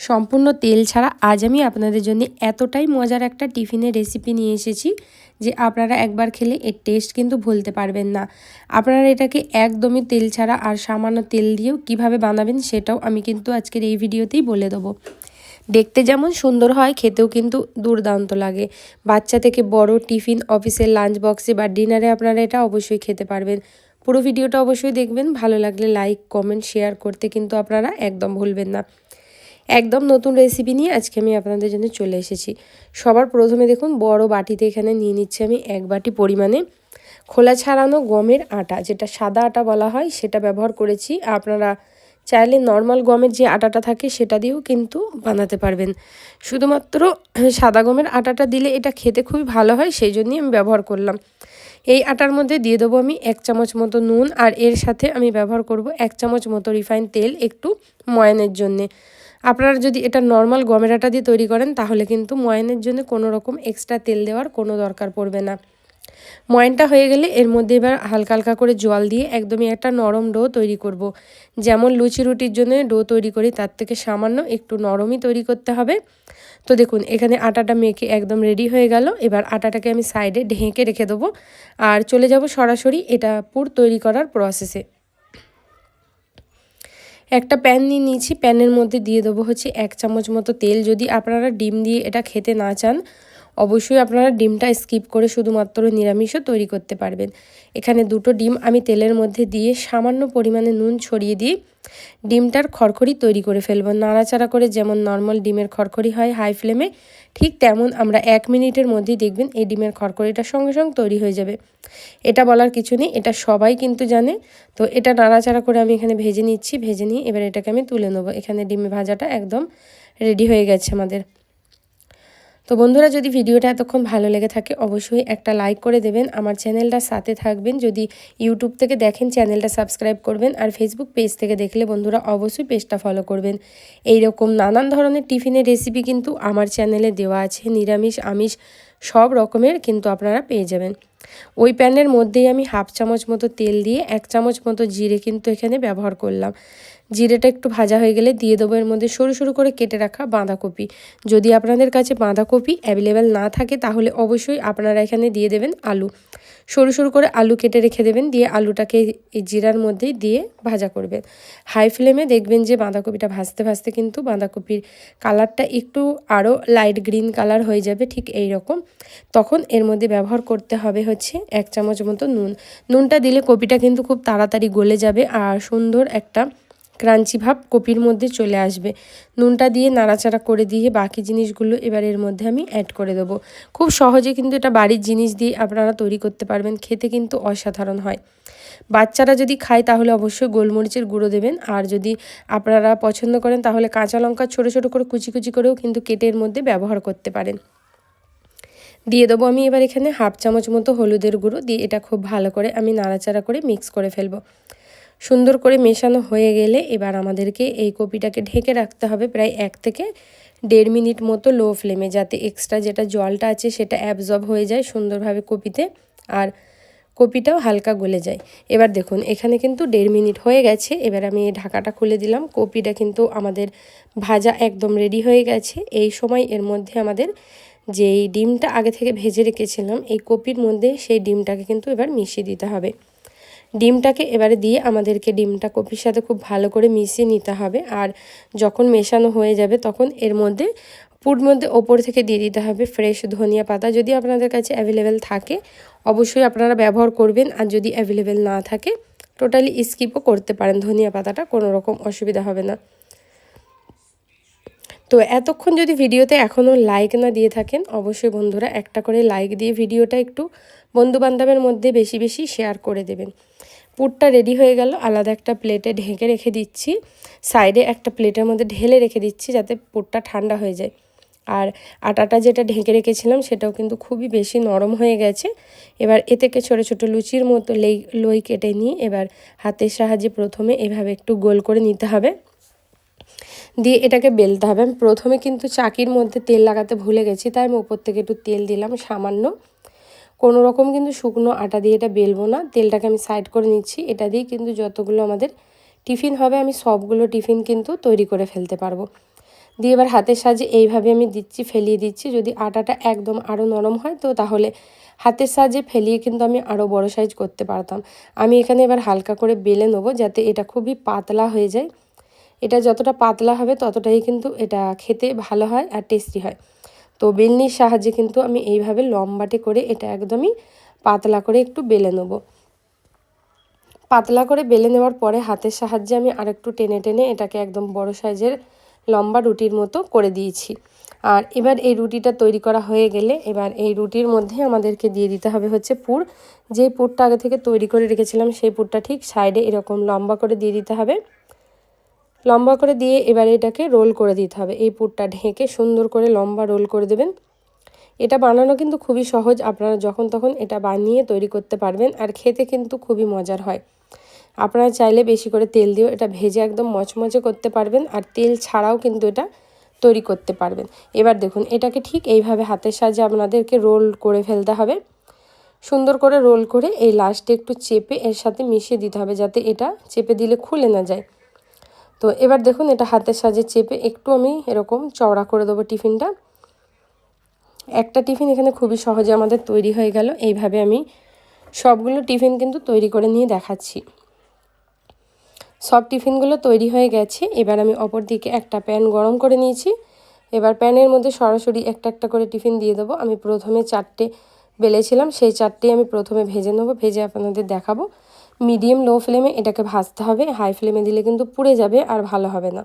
সম্পূর্ণ তেল ছাড়া আজ আমি আপনাদের জন্য এতটাই মজার একটা টিফিনের রেসিপি নিয়ে এসেছি যে আপনারা একবার খেলে এর টেস্ট কিন্তু ভুলতে পারবেন না। আপনারা এটাকে একদমই তেল ছাড়া আর সামান্য তেল দিয়েও কিভাবে বানাবেন সেটাও আমি কিন্তু আজকের এই ভিডিওতেই বলে দেবো। দেখতে যেমন সুন্দর হয়, খেতেও কিন্তু দুর্দান্ত লাগে। বাচ্চা থেকে বড় টিফিন, অফিসের লাঞ্চ বক্সে বা ডিনারে আপনারা এটা অবশ্যই খেতে পারবেন। পুরো ভিডিওটা অবশ্যই দেখবেন, ভালো লাগলে লাইক, কমেন্ট, শেয়ার করতে কিন্তু আপনারা একদম ভুলবেন না। একদম নতুন রেসিপি নিয়ে আজকে আমি আপনাদের জন্য চলে এসেছি। সবার প্রথমে দেখুন বড় বাটিতে এখানে নিয়ে নিচ্ছি আমি 1 বাটি পরিমাণে খোলা ছাড়ানো গমের আটা, যেটা সাদা আটা বলা হয়, সেটা ব্যবহার করেছি। আপনারা চাইলে নর্মাল গমের যে আটাটা থাকে সেটা দিয়েও কিন্তু বানাতে পারবেন। শুধুমাত্র সাদা গমের আটাটা দিলে এটা খেতে খুবই ভালো হয়, সেই জন্যই আমি ব্যবহার করলাম। এই আটার মধ্যে দিয়ে দেবো আমি 1 চামচ মতো নুন, আর এর সাথে আমি ব্যবহার করব 1 চামচ মতো রিফাইন তেল একটু ময়ানের জন্যে। আপনারা যদি এটা নর্মাল গমের আটা দিয়ে তৈরি করেন তাহলে কিন্তু ময়ানের জন্য কোনো রকম এক্সট্রা তেল দেওয়ার কোনো দরকার পড়বে না। ময়ানটা হয়ে গেলে এর মধ্যে এবার হালকা হালকা করে জল দিয়ে একদমই একটা নরম ডো তৈরি করব। যেমন লুচি রুটির জন্য ডো তৈরি করি তার থেকে সামান্য একটু নরমই তৈরি করতে হবে। তো দেখুন এখানে আটাটা মেখে একদম রেডি হয়ে গেল। এবার আটাটাকে আমি সাইডে ঢেকে রেখে দেবো আর চলে যাব সরাসরি এটা পুর তৈরি করার প্রসেসে। একটা প্যান নিয়ে নিয়েছি, প্যানের মধ্যে দিয়ে দেবো হচ্ছে 1 চামচ মতো তেল। যদি আপনারা ডিম দিয়ে এটা খেতে না চান অবশ্যই আপনারা ডিমটা স্কিপ করে শুধুমাত্র নিরামিষও তৈরি করতে পারবেন। এখানে 2টো ডিম আমি তেলের মধ্যে দিয়ে সামান্য পরিমাণে নুন ছড়িয়ে দিয়ে ডিমটার খড়খড়ি তৈরি করে ফেলবো। নাড়াচাড়া করে যেমন নর্মাল ডিমের খড়খড়ি হয় হাই ফ্লেমে, ঠিক তেমন আমরা 1 মিনিটের মধ্যেই দেখবেন এই ডিমের খড়খড়িটা সঙ্গে সঙ্গে তৈরি হয়ে যাবে। এটা বলার কিছু নেই, এটা সবাই কিন্তু জানে। তো এটা নাড়াচাড়া করে আমি এখানে ভেজে নিচ্ছি, ভেজে নিয়ে এবার এটাকে আমি তুলে নেবো। এখানে ডিমে ভাজাটা একদম রেডি হয়ে গেছে আমাদের। তো বন্ধুরা, যদি ভিডিওটা এতক্ষণ ভালো লেগে থাকে অবশ্যই একটা লাইক করে দেবেন, আমার চ্যানেলটার সাথে থাকবেন। যদি ইউটিউব থেকে দেখেন চ্যানেলটা সাবস্ক্রাইব করবেন, আর ফেসবুক পেজ থেকে দেখলে বন্ধুরা অবশ্যই পেজটা ফলো করবেন। এই রকম নানান ধরনের টিফিনের রেসিপি কিন্তু আমার চ্যানেলে দেওয়া আছে, নিরামিষ আমিষ সব রকমের কিন্তু আপনারা পেয়ে যাবেন। ওই প্যানের মধ্যেই আমি 1/2 চামচ মতো তেল দিয়ে 1 চামচ মতো জিরে কিন্তু এখানে ব্যবহার করলাম। জিরেটা একটু ভাজা হয়ে গেলে দিয়ে দেবো এর মধ্যে সরু সরু করে কেটে রাখা বাঁধাকপি। যদি আপনাদের কাছে বাঁধাকপি অ্যাভেলেবেল না থাকে তাহলে অবশ্যই আপনারা এখানে দিয়ে দেবেন আলু। সরু সরু করে আলু কেটে রেখে দেবেন, দিয়ে আলুটাকে এই জিরার মধ্যেই দিয়ে ভাজা করবেন। হাই ফ্লেমে দেখবেন যে বাঁধাকপিটা ভাজতে ভাজতে কিন্তু বাঁধাকপির কালারটা একটু আরও লাইট গ্রিন কালার হয়ে যাবে, ঠিক এই রকম। তখন এর মধ্যে ব্যবহার করতে হবে হচ্ছে 1 চামচ মতো নুন। নুনটা দিলে কপিটা কিন্তু খুব তাড়াতাড়ি গলে যাবে আর সুন্দর একটা ক্রাঞ্চি ভাব কপির মধ্যে চলে আসবে। নুনটা দিয়ে নাড়াচাড়া করে দিয়ে বাকি জিনিসগুলো এবার এর মধ্যে আমি অ্যাড করে দেবো। খুব সহজে কিন্তু এটা বাড়ির জিনিস দিয়ে আপনারা তৈরি করতে পারবেন, খেতে কিন্তু অসাধারণ হয়। বাচ্চারা যদি খায় তাহলে অবশ্যই গোলমরিচের গুঁড়ো দেবেন, আর যদি আপনারা পছন্দ করেন তাহলে কাঁচা লঙ্কা ছোটো ছোটো করে কুচি কুচি করেও কিন্তু কেটে এর মধ্যে ব্যবহার করতে পারেন। দিয়ে দেবো আমি এবার এখানে 1/2 চামচ মতো হলুদের গুঁড়ো, দিয়ে এটা খুব ভালো করে আমি নাড়াচাড়া করে মিক্স করে ফেলবো। সুন্দর করে মেশানো হয়ে গেলে এবার আমাদেরকে এই কপিটাকে ঢেকে রাখতে হবে প্রায় 1 থেকে 1.5 মিনিট মতো লো ফ্লেমে, যাতে এক্সট্রা যেটা জলটা আছে সেটা অ্যাবজর্ব হয়ে যায় সুন্দরভাবে কপিতে, আর কপিটাও হালকা গলে যায়। এবার দেখুন এখানে কিন্তু 1.5 মিনিট হয়ে গেছে। এবার আমি এই ঢাকাটা খুলে দিলাম। কপিটা কিন্তু আমাদের ভাজা একদম রেডি হয়ে গেছে। এই সময় এর মধ্যে আমাদের যেই ডিমটা আগে থেকে ভেজে রেখেছিলাম এই কপির মধ্যে সেই ডিমটাকে কিন্তু এবার মিশিয়ে দিতে হবে। ডিমটাকে এবারে দিয়ে আমাদেরকে ডিমটা কপির সাথে খুব ভালো করে মিশিয়ে নিতে হবে। আর যখন মেশানো হয়ে যাবে তখন এর মধ্যে পুর মধ্যে ওপর থেকে দিয়ে দিতে হবে ফ্রেশ ধনিয়া পাতা। যদি আপনাদের কাছে অ্যাভেলেবেল থাকে অবশ্যই আপনারা ব্যবহার করবেন, আর যদি অ্যাভেলেবেল না থাকে টোটালি স্কিপও করতে পারেন ধনিয়া পাতাটা, কোনো রকম অসুবিধা হবে না। তো এতক্ষণ যদি ভিডিওতে এখনও লাইক না দিয়ে থাকেন অবশ্যই বন্ধুরা একটা করে লাইক দিয়ে ভিডিওটা একটু বন্ধুবান্ধবের মধ্যে বেশি বেশি শেয়ার করে দেবেন। পুরটা রেডি হয়ে গেল, আলাদা একটা প্লেটে ঢেকে রেখে দিচ্ছি, সাইডে একটা প্লেটের মধ্যে ঢেলে রেখে দিচ্ছি যাতে পুরটা ঠান্ডা হয়ে যায়। আর আটাটা যেটা ঢেকে রেখেছিলাম সেটাও কিন্তু খুবই বেশি নরম হয়ে গেছে। এবার এ থেকে ছোটো ছোটো লুচির মতো লই কেটে নিয়ে এবার হাতের সাহায্যে প্রথমে এভাবে একটু গোল করে নিতে হবে, দিয়ে এটাকে বেলতে হবে। আমি প্রথমে কিন্তু চাকির মধ্যে তেল লাগাতে ভুলে গেছি, তাই আমি উপর থেকে একটু তেল দিলাম সামান্য। কোনো রকম কিন্তু শুকনো আটা দিয়ে এটা বেলবো না, তেলটাকে আমি সাইড করে নিচ্ছি। এটা দিয়ে কিন্তু যতগুলো আমাদের টিফিন হবে আমি সবগুলো টিফিন কিন্তু তৈরি করে ফেলতে পারবো। দিয়ে এবার হাতের সাহায্যে এইভাবে আমি দিচ্ছি, ফেলিয়ে দিচ্ছি। যদি আটাটা একদম আরও নরম হয় তো তাহলে হাতের সাহায্যে ফেলিয়ে কিন্তু আমি আরও বড় সাইজ করতে পারতাম। আমি এখানে এবার হালকা করে বেলে নেবো যাতে এটা খুবই পাতলা হয়ে যায়। এটা যতটা পাতলা হবে ততটাই কিন্তু এটা খেতে ভালো হয় আর টেস্টি হয়। তো বেলনির সাহায্যে কিন্তু আমি এইভাবে লম্বাটে করে এটা একদমই পাতলা করে একটু বেলে নেব। পাতলা করে বেলে নেওয়ার পরে হাতের সাহায্যে আমি আরেকটু টেনে টেনে এটাকে একদম বড় সাইজের লম্বা রুটির মতো করে দিয়েছি। আর এবার এই রুটিটা তৈরি করা হয়ে গেলে এবার এই রুটির মধ্যে আমাদেরকে দিয়ে দিতে হবে হচ্ছে পুর। যে পুরটা আগে থেকে তৈরি করে রেখেছিলাম সেই পুরটা ঠিক সাইডে এরকম লম্বা করে দিয়ে দিতে হবে। লম্বা করে দিয়ে এবার এটাকে রোল করে দিতে হবে। এই পুরটা ঢেকে সুন্দর করে লম্বা রোল করে দেবেন। এটা বানানো কিন্তু খুবই সহজ, আপনারা যখন তখন এটা বানিয়ে তৈরি করতে পারবেন আর খেতে কিন্তু খুবই মজার হয়। আপনারা চাইলে বেশি করে তেল দিয়েও এটা ভেজে একদম মচমচে করতে পারবেন আর তেল ছাড়াও কিন্তু এটা তৈরি করতে পারবেন। এবার দেখুন এটাকে ঠিক এইভাবে হাতের সাহায্যে আপনাদেরকে রোল করে ফেলতে হবে। সুন্দর করে রোল করে এই লাস্টে একটু চেপে এর সাথে মিশিয়ে দিতে হবে যাতে এটা চেপে দিলে খুলে না যায়। তো এবার দেখুন এটা হাতের সাহায্যে চেপে একটু আমি এরকম চওড়া করে দেবো টিফিনটা। একটা টিফিন এখানে খুবই সহজে আমাদের তৈরি হয়ে গেল। এইভাবে আমি সবগুলো টিফিন কিন্তু তৈরি করে নিয়ে দেখাচ্ছি। সব টিফিনগুলো তৈরি হয়ে গেছে। এবার আমি অপর দিকে একটা প্যান গরম করে নিয়েছি। এবার প্যানের মধ্যে সরাসরি একটা একটা করে টিফিন দিয়ে দেবো। আমি প্রথমে 4টে বেলেছিলাম, সেই 4টেই আমি প্রথমে ভেজে নেবো, ভেজে আপনাদের দেখাবো। মিডিয়াম লো ফ্লেমে এটাকে ভাজতে হবে, হাই ফ্লেমে দিলে কিন্তু পুড়ে যাবে আর ভালো হবে না।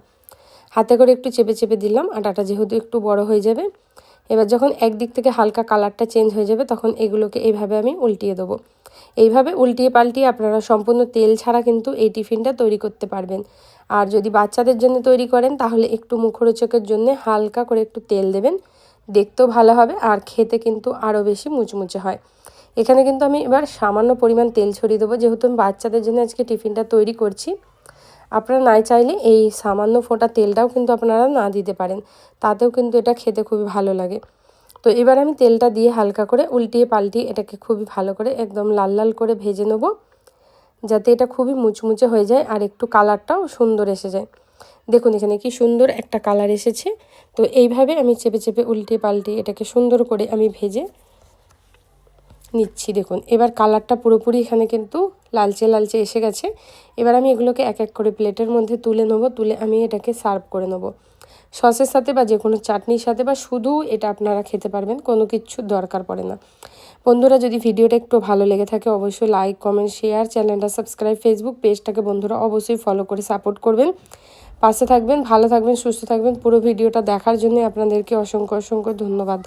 হাতে করে একটু চেপে চেপে দিলাম, আটাটা যেহেতু একটু বড় হয়ে যাবে। এবার যখন একদিক থেকে হালকা কালারটা চেঞ্জ হয়ে যাবে তখন এগুলোকে এইভাবে আমি উল্টিয়ে দেবো। এইভাবে উল্টিয়ে পাল্টিয়ে আপনারা সম্পূর্ণ তেল ছাড়া কিন্তু এই টিফিনটা তৈরি করতে পারবেন। আর যদি বাচ্চাদের জন্য তৈরি করেন তাহলে একটু মুখরোচকের জন্য হালকা করে একটু তেল দেবেন, দেখতেও ভালো হবে আর খেতে কিন্তু আরও বেশি মুচমুচে হয়। এখানে কিন্তু আমি এবার সামান্য পরিমাণ তেল ছড়িয়ে দেবো, যেহেতু আমি বাচ্চাদের জন্য আজকে টিফিনটা তৈরি করছি। আপনারা না চাইলে এই সামান্য ফোঁটা তেলটাও কিন্তু আপনারা না দিতে পারেন, তাতেও কিন্তু এটা খেতে খুবই ভালো লাগে। তো এবার আমি তেলটা দিয়ে হালকা করে উল্টিয়ে পাল্টিয়ে এটাকে খুবই ভালো করে একদম লাল লাল করে ভেজে নেব, যাতে এটা খুবই মুচমুচে হয়ে যায় আর একটু কালারটাও সুন্দর এসে যায়। দেখুন এখানে কি সুন্দর একটা কালার এসেছে। তো এইভাবে আমি চেপে চেপে উল্টিয়ে পাল্টিয়ে এটাকে সুন্দর করে আমি ভেজে নিচ্ছি। দেখুন এবার কালারটা পুরোপুরি এখানে কিন্তু লালচে লালচে এসে গেছে। এবার আমি এগুলোকে এক এক করে প্লেটের মধ্যে তুলে নেব, তুলে আমি এটাকে সার্ভ করে নেব সসের সাথে বা যে কোনো চাটনির সাথে, বা শুধু এটা আপনারা খেতে পারবেন, কোনো কিছু দরকার পড়ে না। বন্ধুরা যদি ভিডিওটা একটু ভালো লেগে থাকে অবশ্যই লাইক কমেন্ট শেয়ার, চ্যানেলটা সাবস্ক্রাইব, ফেসবুক পেজটাকে বন্ধুরা অবশ্যই ফলো করে সাপোর্ট করবেন। পাশে থাকবেন, ভালো থাকবেন, সুস্থ থাকবেন। পুরো ভিডিওটা দেখার জন্য আপনাদেরকে অসংখ্য অসংখ্য ধন্যবাদ।